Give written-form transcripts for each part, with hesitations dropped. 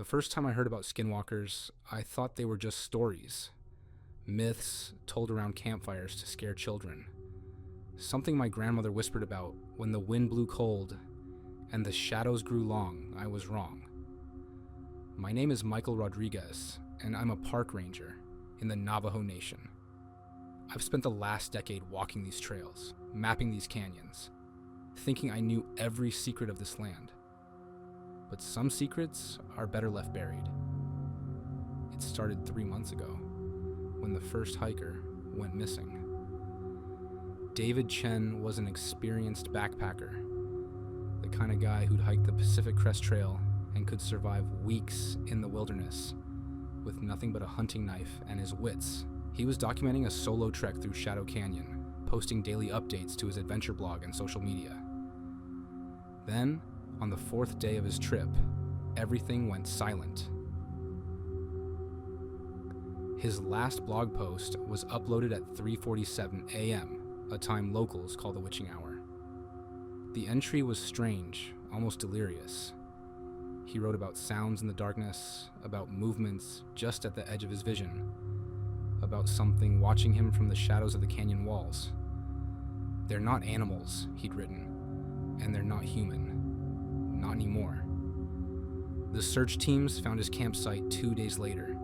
The first time I heard about skinwalkers, I thought they were just stories. Myths told around campfires to scare children. Something my grandmother whispered about when the wind blew cold and the shadows grew long. I was wrong. My name is Michael Rodriguez, and I'm a park ranger in the Navajo Nation. I've spent the last decade walking these trails, mapping these canyons, thinking I knew every secret of this land. But some secrets are better left buried. It started 3 months ago, when the first hiker went missing. David Chen was an experienced backpacker, the kind of guy who'd hike the Pacific Crest Trail and could survive weeks in the wilderness with nothing but a hunting knife and his wits. He was documenting a solo trek through Shadow Canyon, posting daily updates to his adventure blog and social media. Then, on the 4th day of his trip, everything went silent. His last blog post was uploaded at 3:47 a.m., a time locals call the witching hour. The entry was strange, almost delirious. He wrote about sounds in the darkness, about movements just at the edge of his vision, about something watching him from the shadows of the canyon walls. "They're not animals," he'd written, "and they're not human. Not anymore." The search teams found his campsite 2 days later.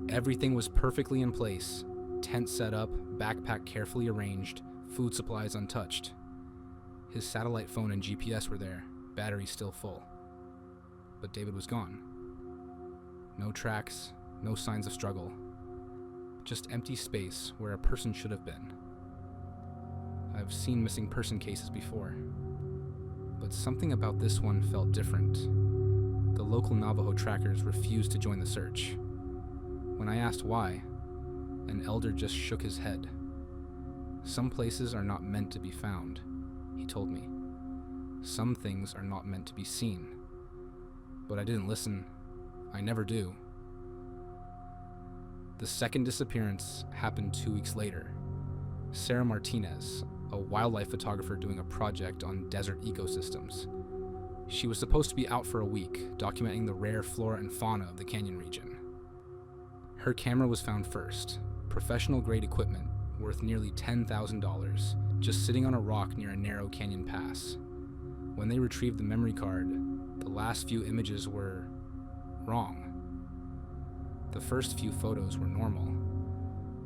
Everything was perfectly in place, tent set up, backpack carefully arranged, food supplies untouched. His satellite phone and GPS were there, battery still full. But David was gone. No tracks, no signs of struggle. Just empty space where a person should have been. I've seen missing person cases before, but something about this one felt different. The local Navajo trackers refused to join the search. When I asked why, an elder just shook his head. "Some places are not meant to be found," he told me. "Some things are not meant to be seen." But I didn't listen. I never do. The second disappearance happened 2 weeks later. Sarah Martinez, a wildlife photographer doing a project on desert ecosystems. She was supposed to be out for a week, documenting the rare flora and fauna of the canyon region. Her camera was found first, professional-grade equipment worth nearly $10,000, just sitting on a rock near a narrow canyon pass. When they retrieved the memory card, the last few images were wrong. The first few photos were normal.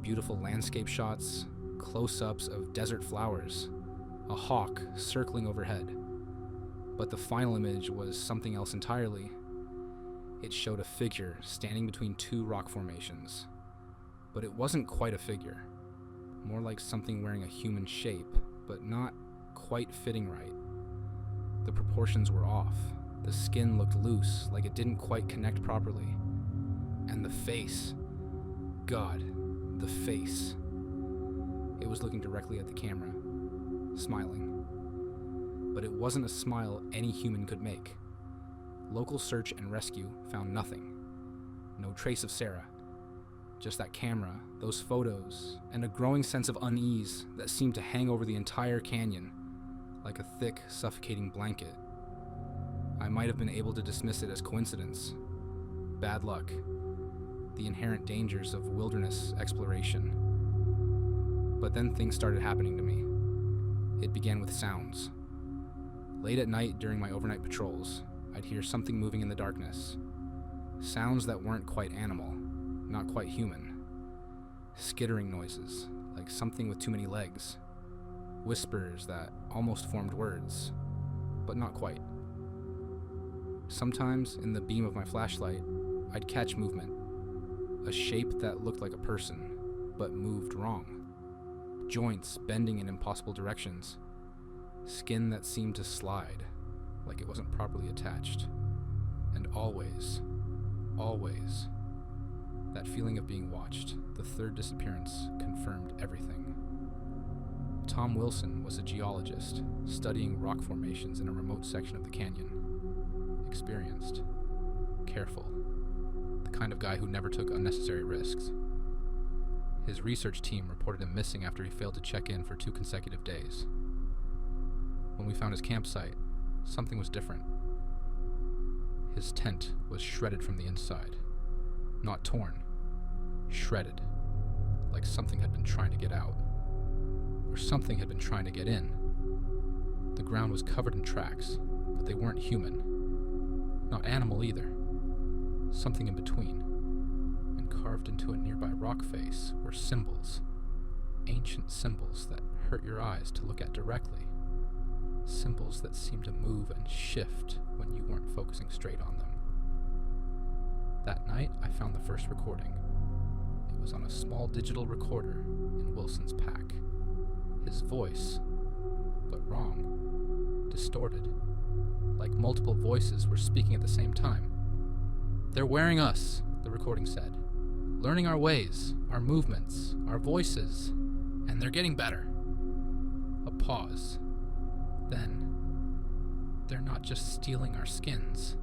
Beautiful landscape shots, close-ups of desert flowers, a hawk circling overhead. But the final image was something else entirely. It showed a figure standing between 2 rock formations. But it wasn't quite a figure. More like something wearing a human shape, but not quite fitting right. The proportions were off. The skin looked loose, like it didn't quite connect properly. And the face. God, the face. It was looking directly at the camera, smiling. But it wasn't a smile any human could make. Local search and rescue found nothing. No trace of Sarah. Just that camera, those photos, and a growing sense of unease that seemed to hang over the entire canyon, like a thick, suffocating blanket. I might have been able to dismiss it as coincidence, bad luck, the inherent dangers of wilderness exploration. But then things started happening to me. It began with sounds. Late at night during my overnight patrols, I'd hear something moving in the darkness. Sounds that weren't quite animal, not quite human. Skittering noises, like something with too many legs. Whispers that almost formed words, but not quite. Sometimes, in the beam of my flashlight, I'd catch movement. A shape that looked like a person, but moved wrong. Joints bending in impossible directions. Skin that seemed to slide, like it wasn't properly attached. And always, that feeling of being watched, the third disappearance, confirmed everything. Tom Wilson was a geologist, studying rock formations in a remote section of the canyon. Experienced, careful, the kind of guy who never took unnecessary risks. His research team reported him missing after he failed to check in for 2 consecutive days. When we found his campsite, something was different. His tent was shredded from the inside. Not torn, shredded, like something had been trying to get out. Or something had been trying to get in. The ground was covered in tracks, but they weren't human. Not animal either. Something in between. And carved into a nearby rock face were symbols. Ancient symbols that hurt your eyes to look at directly. Symbols that seemed to move and shift when you weren't focusing straight on them. That night, I found the first recording. It was on a small digital recorder in Wilson's pack. His voice, but wrong, distorted, like multiple voices were speaking at the same time. "They're wearing us," the recording said, "learning our ways, our movements, our voices, and they're getting better." A pause. Then, "They're not just stealing our skins.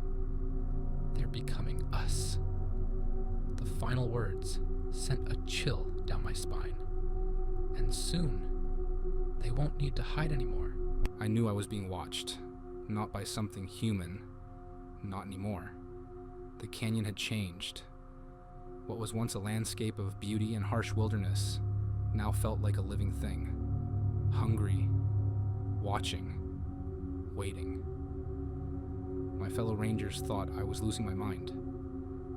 They're becoming us." The final words sent a chill down my spine. And soon, they won't need to hide anymore. I knew I was being watched, not by something human, not anymore. The canyon had changed. What was once a landscape of beauty and harsh wilderness now felt like a living thing. Hungry, watching, waiting. My fellow rangers thought I was losing my mind.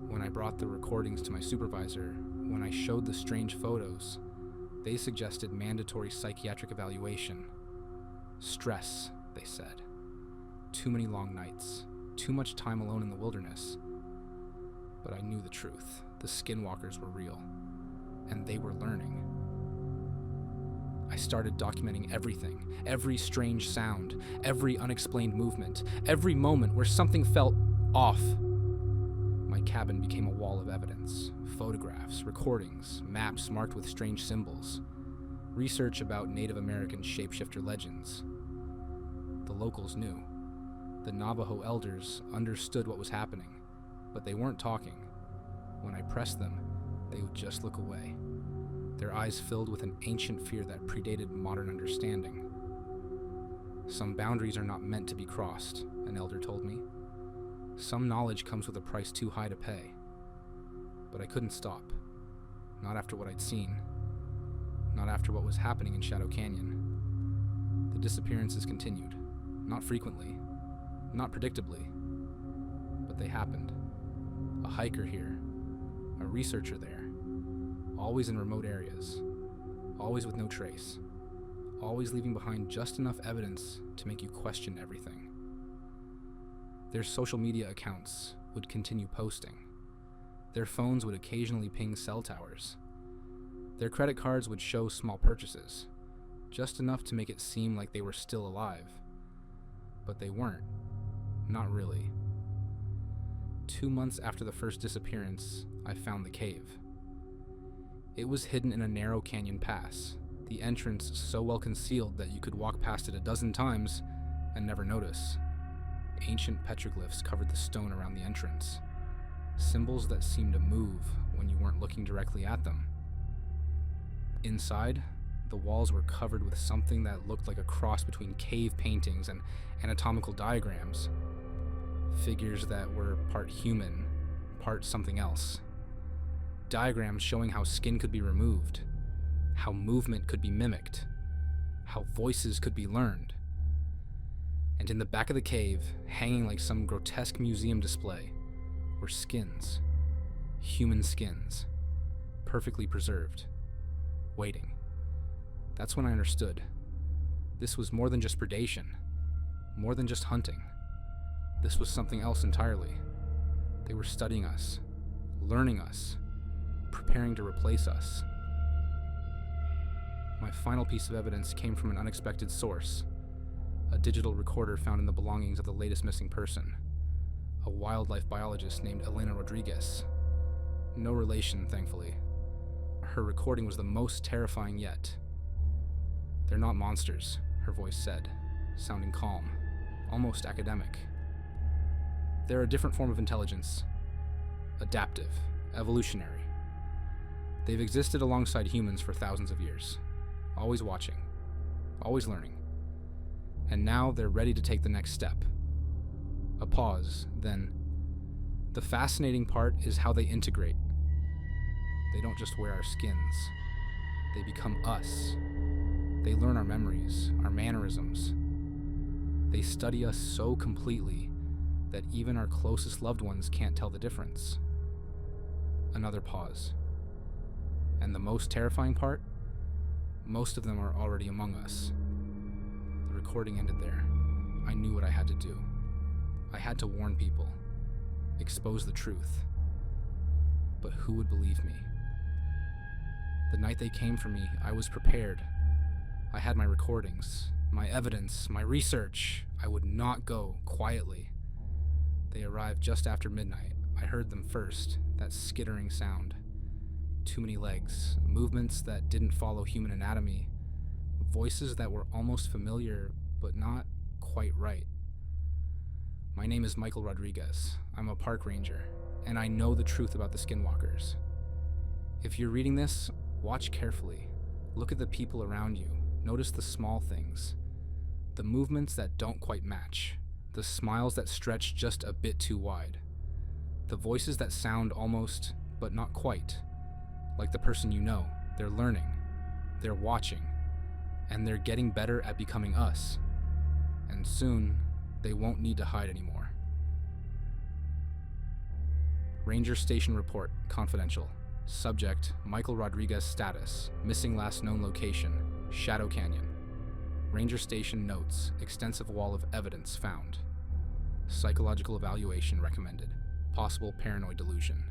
When I brought the recordings to my supervisor, when I showed the strange photos, they suggested mandatory psychiatric evaluation. Stress, they said. Too many long nights, too much time alone in the wilderness. But I knew the truth. The skinwalkers were real, and they were learning. I started documenting everything, every strange sound, every unexplained movement, every moment where something felt off. My cabin became a wall of evidence, photographs, recordings, maps marked with strange symbols, research about Native American shapeshifter legends. The locals knew. The Navajo elders understood what was happening, but they weren't talking. When I pressed them, they would just look away. Their eyes filled with an ancient fear that predated modern understanding. "Some boundaries are not meant to be crossed," an elder told me. "Some knowledge comes with a price too high to pay." But I couldn't stop. Not after what I'd seen. Not after what was happening in Shadow Canyon. The disappearances continued. Not frequently. Not predictably. But they happened. A hiker here. A researcher there. Always in remote areas, always with no trace, always leaving behind just enough evidence to make you question everything. Their social media accounts would continue posting. Their phones would occasionally ping cell towers. Their credit cards would show small purchases, just enough to make it seem like they were still alive. But they weren't. Not really. 2 months after the first disappearance, I found the cave. It was hidden in a narrow canyon pass, the entrance so well concealed that you could walk past it a dozen times and never notice. Ancient petroglyphs covered the stone around the entrance, symbols that seemed to move when you weren't looking directly at them. Inside, the walls were covered with something that looked like a cross between cave paintings and anatomical diagrams. Figures that were part human, part something else. Diagrams showing how skin could be removed, how movement could be mimicked, how voices could be learned. And in the back of the cave, hanging like some grotesque museum display, were skins. Human skins. Perfectly preserved. Waiting. That's when I understood. This was more than just predation. More than just hunting. This was something else entirely. They were studying us. Learning us. Preparing to replace us. My final piece of evidence came from an unexpected source. A digital recorder found in the belongings of the latest missing person. A wildlife biologist named Elena Rodriguez. No relation, thankfully. Her recording was the most terrifying yet. "They're not monsters," her voice said, sounding calm, almost academic. "They're a different form of intelligence. Adaptive, evolutionary. They've existed alongside humans for thousands of years, always watching, always learning. And now they're ready to take the next step." A pause, then, The fascinating part is how they integrate. They don't just wear our skins. They become us. They learn our memories, our mannerisms. They study us so completely that even our closest loved ones can't tell the difference. Another pause. And the most terrifying part? Most of them are already among us. The recording ended there. I knew what I had to do. I had to warn people, expose the truth. But who would believe me? The night they came for me, I was prepared. I had my recordings, my evidence, my research. I would not go quietly. They arrived just after midnight. I heard them first, that skittering sound. Too many legs, movements that didn't follow human anatomy, voices that were almost familiar, but not quite right. My name is Michael Rodriguez. I'm a park ranger, and I know the truth about the skinwalkers. If you're reading this, watch carefully. Look at the people around you. Notice the small things. The movements that don't quite match. The smiles that stretch just a bit too wide. The voices that sound almost, but not quite, like the person you know. They're learning, they're watching, and they're getting better at becoming us. And soon, they won't need to hide anymore. Ranger Station Report, confidential. Subject, Michael Rodriguez status, missing last known location, Shadow Canyon. Ranger Station notes, extensive wall of evidence found. Psychological evaluation recommended. Possible paranoid delusion.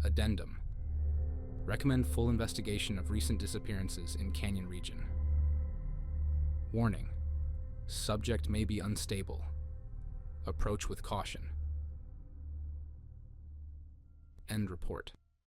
Addendum. Recommend full investigation of recent disappearances in Canyon region. Warning. Subject may be unstable. Approach with caution. End report.